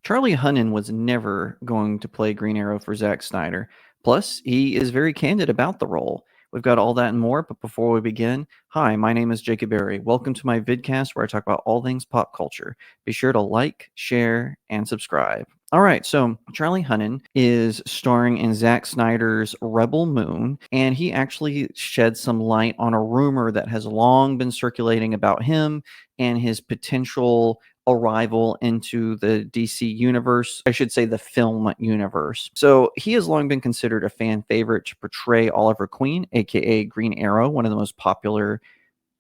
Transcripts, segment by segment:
Charlie Hunnam was never going to play Green Arrow for Zack Snyder. Plus, he is very candid about the role. We've got all that and more, but before we begin, hi, my name is Jacob Berry. Welcome to my vidcast where I talk about all things pop culture. Be sure to like, share, and subscribe. All right, so Charlie Hunnam is starring in Zack Snyder's Rebel Moon, and he actually shed some light on a rumor that has long been circulating about him and his potential arrival into the DC universe. I should say the film universe. So he has long been considered a fan favorite to portray Oliver Queen, aka Green Arrow, one of the most popular,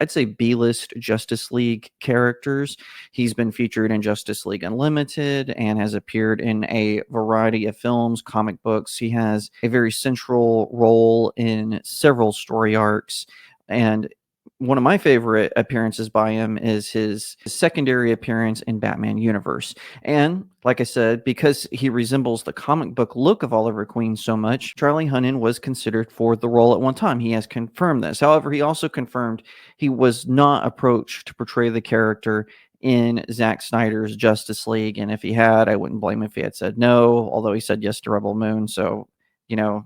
I'd say, B-list Justice League characters. He's been featured in Justice League Unlimited and has appeared in a variety of films, comic books. He has a very central role in several story arcs, and one of my favorite appearances by him is his secondary appearance in Batman Universe. And like I said, because he resembles the comic book look of Oliver Queen so much, Charlie Hunnam was considered for the role at one time. He has confirmed this. However, he also confirmed he was not approached to portray the character in Zack Snyder's Justice League. And if he had, I wouldn't blame him if he had said no, although he said yes to Rebel Moon. So,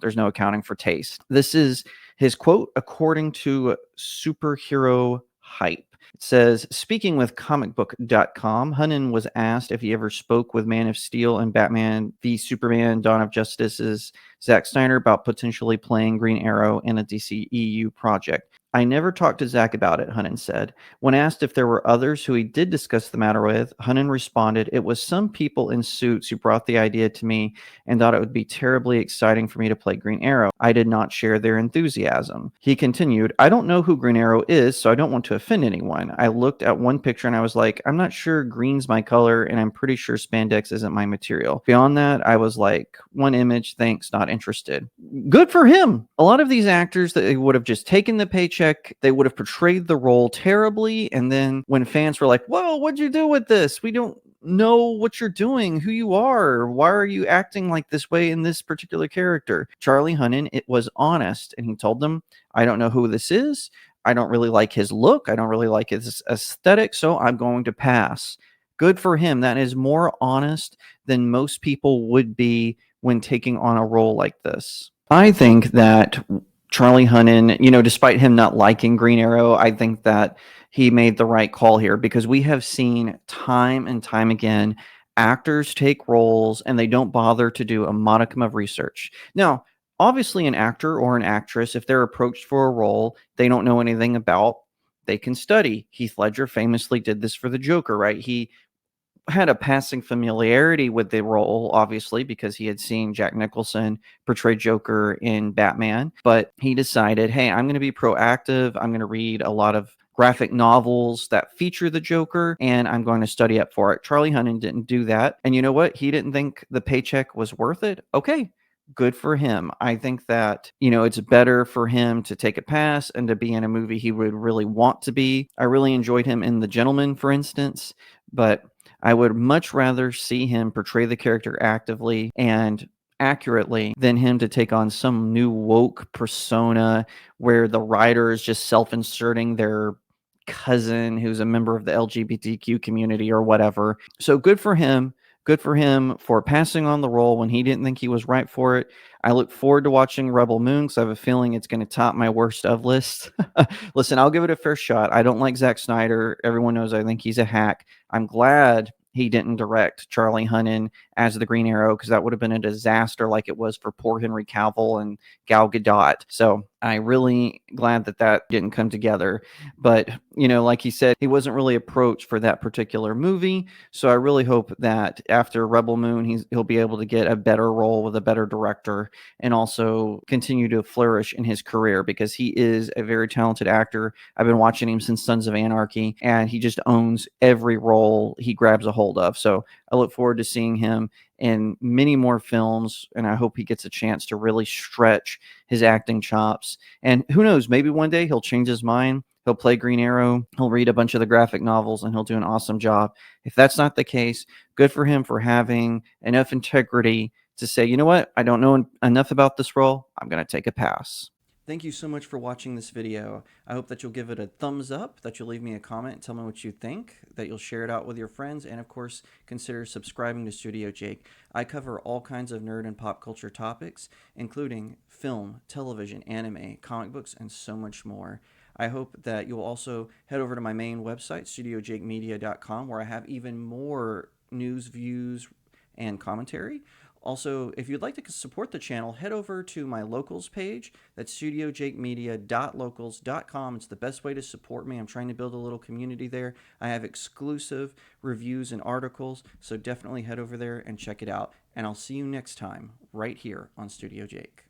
there's no accounting for taste. This is his quote, according to Superhero Hype. It says, speaking with comicbook.com, Hunnam was asked if he ever spoke with Man of Steel and Batman v Superman Dawn of Justice's Zack Snyder about potentially playing Green Arrow in a DCEU project. I never talked to Zack about it, Hunnam said. When asked if there were others who he did discuss the matter with, Hunnam responded, it was some people in suits who brought the idea to me and thought it would be terribly exciting for me to play Green Arrow. I did not share their enthusiasm. He continued, I don't know who Green Arrow is, so I don't want to offend anyone. I looked at one picture and I was like, I'm not sure green's my color, and I'm pretty sure spandex isn't my material. Beyond that, I was like, one image, thanks, not interested. Good for him. A lot of these actors, that would have just taken the paycheck, they would have portrayed the role terribly, and then when fans were like, whoa, what'd you do with this? We don't know what you're doing, who you are, why are you acting like this way in this particular character? Charlie Hunnam, it was honest, and he told them, I don't know who this is. I don't really like his look. I don't really like his aesthetic, so I'm going to pass. Good for him. That is more honest than most people would be when taking on a role like this. I think that Charlie Hunnam, despite him not liking Green Arrow, I think that he made the right call here, because we have seen time and time again actors take roles and they don't bother to do a modicum of research. Now, obviously, an actor or an actress, if they're approached for a role they don't know anything about, they can study. Heath Ledger famously did this for the Joker, right? He had a passing familiarity with the role, obviously, because he had seen Jack Nicholson portray Joker in Batman. But he decided, hey, I'm going to be proactive. I'm going to read a lot of graphic novels that feature the Joker, and I'm going to study up for it. Charlie Hunnam didn't do that. And you know what? He didn't think the paycheck was worth it. Okay. Good for him. I think that, it's better for him to take a pass and to be in a movie he would really want to be. I really enjoyed him in The Gentleman, for instance, but I would much rather see him portray the character actively and accurately than him to take on some new woke persona where the writer is just self-inserting their cousin who's a member of the LGBTQ community or whatever. So good for him. Good for him for passing on the role when he didn't think he was right for it. I look forward to watching Rebel Moon because I have a feeling it's going to top my worst of list. Listen, I'll give it a fair shot. I don't like Zack Snyder. Everyone knows I think he's a hack. I'm glad he didn't direct Charlie Hunnam as the Green Arrow, because that would have been a disaster like it was for poor Henry Cavill and Gal Gadot. So I'm really glad that didn't come together. But, like he said, he wasn't really approached for that particular movie. So I really hope that after Rebel Moon, he'll be able to get a better role with a better director and also continue to flourish in his career, because he is a very talented actor. I've been watching him since Sons of Anarchy, and he just owns every role he grabs a hold of. So I look forward to seeing him in many more films, and I hope he gets a chance to really stretch his acting chops. And who knows, maybe one day he'll change his mind. He'll play Green Arrow, he'll read a bunch of the graphic novels, and he'll do an awesome job. If that's not the case, good for him for having enough integrity to say, you know what, I don't know enough about this role. I'm going to take a pass. Thank you so much for watching this video. I hope that you'll give it a thumbs up, that you'll leave me a comment and tell me what you think, that you'll share it out with your friends, and of course, consider subscribing to Studio Jake. I cover all kinds of nerd and pop culture topics, including film, television, anime, comic books, and so much more. I hope that you'll also head over to my main website, StudioJakeMedia.com, where I have even more news, views, and commentary. Also, if you'd like to support the channel, head over to my locals page. That's studiojakemedia.locals.com. It's the best way to support me. I'm trying to build a little community there. I have exclusive reviews and articles, so definitely head over there and check it out. And I'll see you next time right here on Studio Jake.